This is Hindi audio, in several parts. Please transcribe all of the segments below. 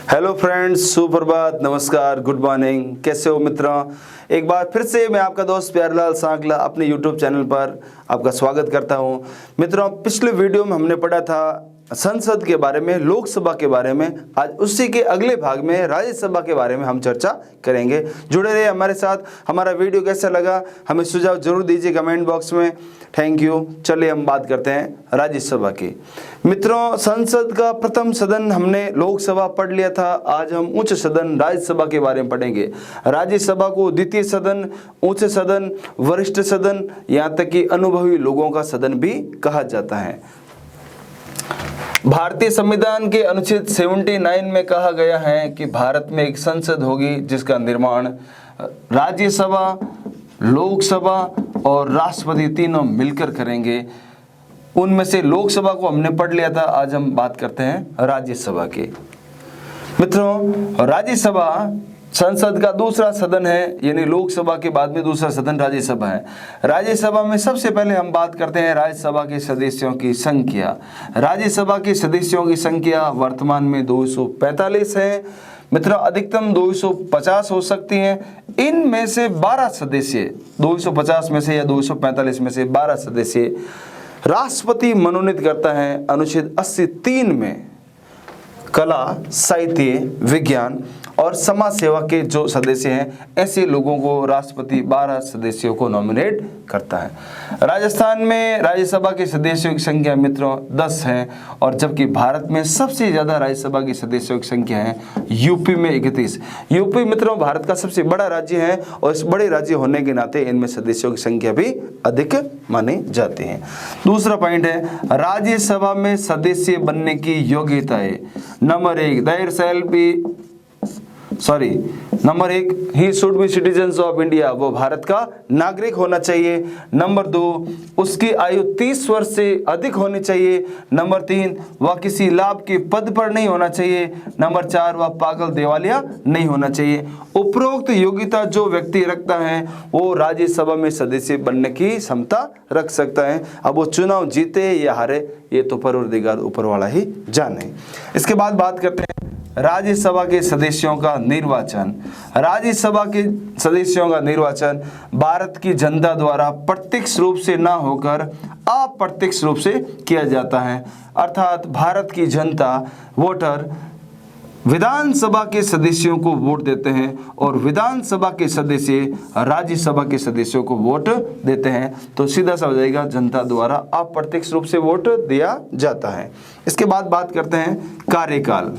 हेलो फ्रेंड्स, सुप्रभात, नमस्कार, गुड मॉर्निंग। कैसे हो मित्रों? एक बार फिर से मैं आपका दोस्त प्यारेलाल सांगला अपने यूट्यूब चैनल पर आपका स्वागत करता हूं। मित्रों, पिछले वीडियो में हमने पढ़ा था संसद के बारे में, लोकसभा के बारे में। आज उसी के अगले भाग में राज्यसभा के बारे में हम चर्चा करेंगे। जुड़े रहिए हमारे साथ। हमारा वीडियो कैसा लगा हमें सुझाव जरूर दीजिए कमेंट बॉक्स में। Thank you. चलिए हम बात करते हैं राज्यसभा की। मित्रों, संसद का प्रथम सदन हमने लोकसभा पढ़ लिया था। आज हम उच्च सदन राज्यसभा के बारे में पढ़ेंगे। राज्यसभा को द्वितीय सदन, उच्च सदन, वरिष्ठ सदन, यहाँ तक कि अनुभवी लोगों का सदन भी कहा जाता है। भारतीय संविधान के अनुच्छेद 79 में कहा गया है कि भारत में एक संसद होगी जिसका निर्माण राज्यसभा, लोकसभा और राष्ट्रपति तीनों मिलकर करेंगे। उनमें से लोकसभा को हमने पढ़ लिया था। आज हम बात करते हैं राज्यसभा की। मित्रों, राज्यसभा संसद का दूसरा सदन है, यानी लोकसभा के बाद में दूसरा सदन राज्यसभा है। राज्यसभा में सबसे पहले हम बात करते हैं राज्यसभा के सदस्यों की संख्या। राज्यसभा के सदस्यों की संख्या वर्तमान में 245 है। मित्रों, अधिकतम 250 हो सकती हैं। इनमें से 12 सदस्य, 250 में से या 245 में से 12 सदस्य राष्ट्रपति मनोनीत करता है। अनुच्छेद 83 में कला, साहित्य, विज्ञान और समाज सेवा के जो सदस्य हैं, ऐसे लोगों को राष्ट्रपति 12 सदस्यों को नॉमिनेट करता है। राजस्थान में राज्यसभा के सदस्यों की संख्या मित्रों 10 है, और जबकि भारत में सबसे ज्यादा राज्यसभा के सदस्यों की संख्या है यूपी में 31। यूपी मित्रों भारत का सबसे बड़ा राज्य है, और इस बड़े राज्य होने के नाते इनमें सदस्यों की संख्या भी अधिक मानी जाती है। दूसरा पॉइंट है राज्यसभा में सदस्य बनने की योग्यताएं। Number 1, he should be citizens of India, वो भारत का नागरिक होना चाहिए। नंबर 2, उसकी आयु 30 वर्ष से अधिक होनी चाहिए। नंबर 3, वह किसी लाभ के पद पर नहीं होना चाहिए। नंबर 4, वह पागल दिवालिया नहीं होना चाहिए। उपरोक्त योग्यता जो व्यक्ति रखता है वो राज्यसभा में सदस्य बनने की क्षमता रख सकता है। अब वो चुनाव जीते या हारे ये तो परवरदिगार ऊपर वाला ही जाने। इसके बाद बात करते हैं राज्यसभा के सदस्यों का निर्वाचन। राज्यसभा के सदस्यों का निर्वाचन भारत की जनता द्वारा प्रत्यक्ष रूप से न होकर अप्रत्यक्ष रूप से किया जाता है। अर्थात भारत की जनता, वोटर, विधानसभा के सदस्यों को वोट देते हैं और विधानसभा के सदस्य राज्यसभा के सदस्यों को वोट देते हैं। तो सीधा सा हो जाएगा, जनता द्वारा अप्रत्यक्ष रूप से वोट दिया जाता है। इसके बाद बात करते हैं कार्यकाल।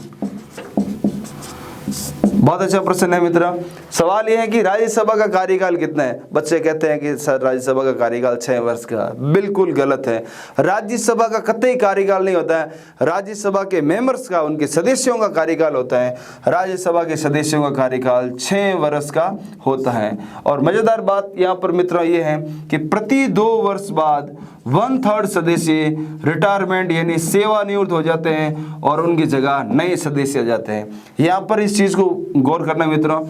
बहुत अच्छा प्रश्न है मित्र। सवाल यह है कि राज्यसभा का कार्यकाल कितना है। बच्चे कहते हैं कि सर राज्यसभा का कार्यकाल 6 वर्ष का। बिल्कुल गलत है। राज्यसभा का कतई कार्यकाल नहीं होता है। राज्यसभा के मेंबर्स का, उनके सदस्यों का कार्यकाल होता है। राज्यसभा के सदस्यों का कार्यकाल 6 वर्ष का होता है। और मजेदार बात यहाँ पर मित्रों ये है कि प्रति 2 वर्ष बाद 1/3 सदस्य रिटायरमेंट यानी सेवानिवृत्त हो जाते हैं और उनकी जगह नए सदस्य आ जाते हैं। यहाँ पर इस चीज को गौर करना मित्रों,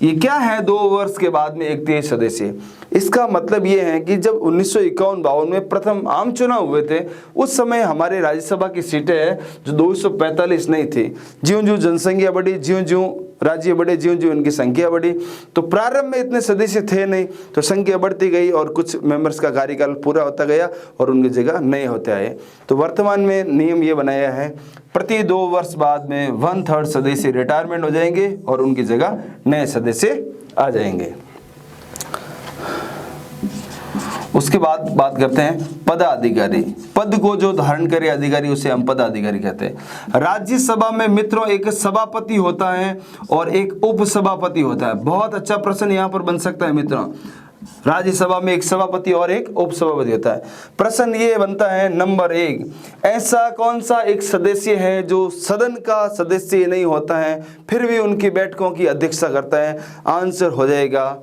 ये क्या है 2 वर्ष के बाद में एक 23 सदस्य। इसका मतलब ये है कि जब 1951-52 में प्रथम आम चुनाव हुए थे, उस समय हमारे राज्यसभा की सीटें जो 245 नहीं थी। ज्यों ज्यों जनसंख्या बढ़ी, ज्यों ज्यों राज्य बढ़े, ज्यों ज्यों इनकी संख्या बढ़ी, तो प्रारंभ में इतने सदस्य थे नहीं, तो संख्या बढ़ती गई और कुछ मेंबर्स का कार्यकाल पूरा होता गया और उनकी जगह नए होते आए। तो वर्तमान में नियम ये बनाया है, प्रति 2 वर्ष बाद में 1/3 सदस्य रिटायरमेंट हो जाएंगे और उनकी जगह नए सदस्य आ जाएंगे। उसके बाद बात करते हैं पदाधिकारी। पद को जो धारण करे अधिकारी उसे हम पदाधिकारी कहते हैं। राज्यसभा में मित्रों एक सभापति होता है और एक उपसभापति होता है। बहुत अच्छा प्रश्न यहाँ पर बन सकता है मित्रों। राज्यसभा में एक सभापति और एक उपसभापति होता है। प्रश्न ये बनता है नंबर 1, ऐसा कौन सा एक सदस्य है जो सदन का सदस्य नहीं होता है फिर भी उनकी बैठकों की अध्यक्षता करता है। आंसर हो जाएगा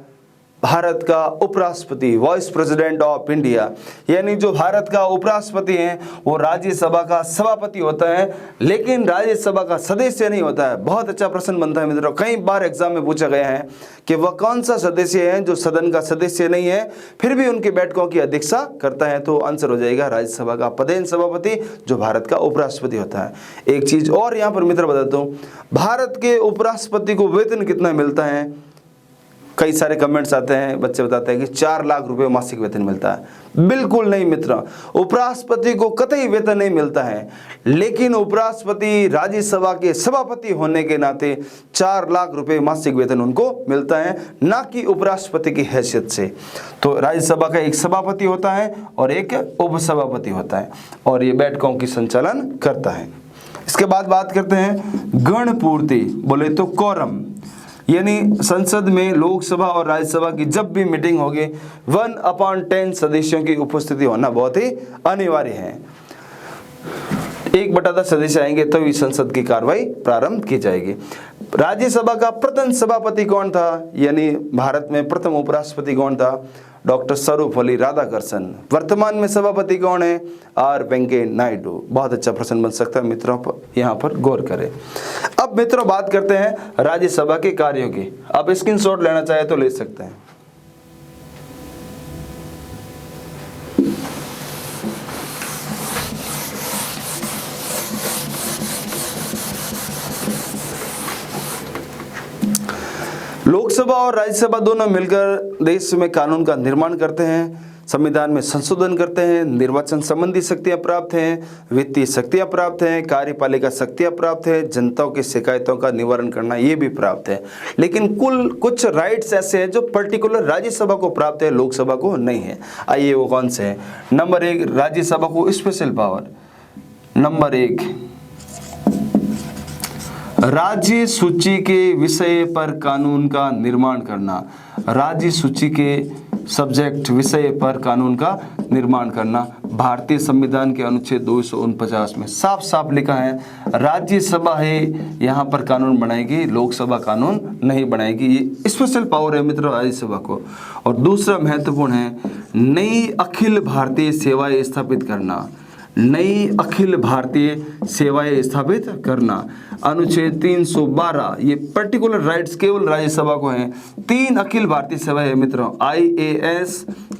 भारत का उपराष्ट्रपति, वाइस प्रेसिडेंट ऑफ इंडिया, यानी जो भारत का उपराष्ट्रपति हैं वो राज्यसभा का सभापति होता है, लेकिन राज्यसभा का सदस्य नहीं होता है। बहुत अच्छा प्रश्न बनता है मित्रों, कई बार एग्जाम में पूछा गया है कि वह कौन सा सदस्य है जो सदन का सदस्य नहीं है फिर भी उनकी बैठकों की अध्यक्षता करता है, तो आंसर हो जाएगा राज्यसभा का पदेन सभापति जो भारत का उपराष्ट्रपति होता है। एक चीज और यहाँ पर मित्र बताता हूँ, भारत के उपराष्ट्रपति को वेतन कितना मिलता है? कई सारे कमेंट्स आते हैं, बच्चे बताते हैं कि 4 लाख रुपए मासिक वेतन मिलता है। बिल्कुल नहीं मित्र, उपराष्ट्रपति को कतई वेतन नहीं मिलता है, लेकिन उपराष्ट्रपति राज्यसभा के सभापति होने के नाते 4 लाख रुपए मासिक वेतन उनको मिलता है, ना कि उपराष्ट्रपति की हैसियत से। तो राज्यसभा का एक सभापति होता है और एक उपसभापति होता है और ये बैठकों की संचालन करता है। इसके बाद बात करते हैं गणपूर्ति, बोले तो कोरम, यानी संसद में लोकसभा और राज्यसभा की जब भी मीटिंग होगी 1/10 सदस्यों की उपस्थिति होना बहुत ही अनिवार्य है। 1/10 सदस्य आएंगे तो इस संसद की कार्रवाई प्रारंभ की जाएगी। राज्यसभा का प्रथम सभापति कौन था, यानी भारत में प्रथम उपराष्ट्रपति कौन था? डॉक्टर सर्वपल्ली राधाकृष्णन। वर्तमान में सभापति कौन है? आर वेंकैया नायडू। बहुत अच्छा प्रश्न बन सकता है मित्रों, यहाँ पर गौर करें। अब मित्रों बात करते हैं राज्यसभा के कार्यों की। आप स्क्रीनशॉट लेना चाहे तो ले सकते हैं। लोकसभा और राज्यसभा दोनों मिलकर देश में कानून का निर्माण करते हैं, संविधान में संशोधन करते हैं, निर्वाचन संबंधी शक्तियां प्राप्त हैं, वित्तीय शक्तियां प्राप्त हैं, कार्यपालिका शक्तियां प्राप्त है, जनताओं की शिकायतों का निवारण करना ये भी प्राप्त है। लेकिन कुछ राइट्स ऐसे हैं जो पर्टिकुलर राज्यसभा को प्राप्त है, लोकसभा को नहीं है। आइए वो कौन से हैं? नंबर 1, राज्यसभा को स्पेशल पावर। नंबर 1, राज्य सूची के विषय पर कानून का निर्माण करना। राज्य सूची के सब्जेक्ट विषय पर कानून का निर्माण करना। भारतीय संविधान के अनुच्छेद 249 में साफ साफ लिखा है राज्यसभा है यहाँ पर कानून बनाएगी, लोकसभा कानून नहीं बनाएगी। ये स्पेशल पावर है मित्रों राज्यसभा को। और दूसरा महत्वपूर्ण है नई अखिल भारतीय सेवाएं स्थापित करना। नई अखिल भारतीय सेवाएं स्थापित करना। अनुच्छेद 312, ये पर्टिकुलर राइट्स केवल राज्यसभा को हैं। 3 अखिल भारतीय सेवाएं है मित्रों, IAS,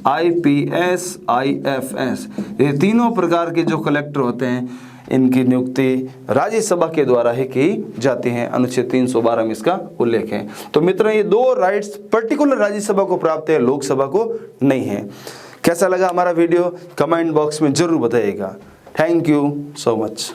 IPS, IFS। ये तीनों प्रकार के जो कलेक्टर होते हैं इनकी नियुक्ति राज्यसभा के द्वारा ही की जाती है। अनुच्छेद 312 में इसका उल्लेख है। तो मित्रों ये 2 राइट्स पर्टिकुलर राज्यसभा को प्राप्त है, लोकसभा को नहीं है। कैसा लगा हमारा वीडियो कमेंट बॉक्स में जरूर बताइएगा। Thank you so much.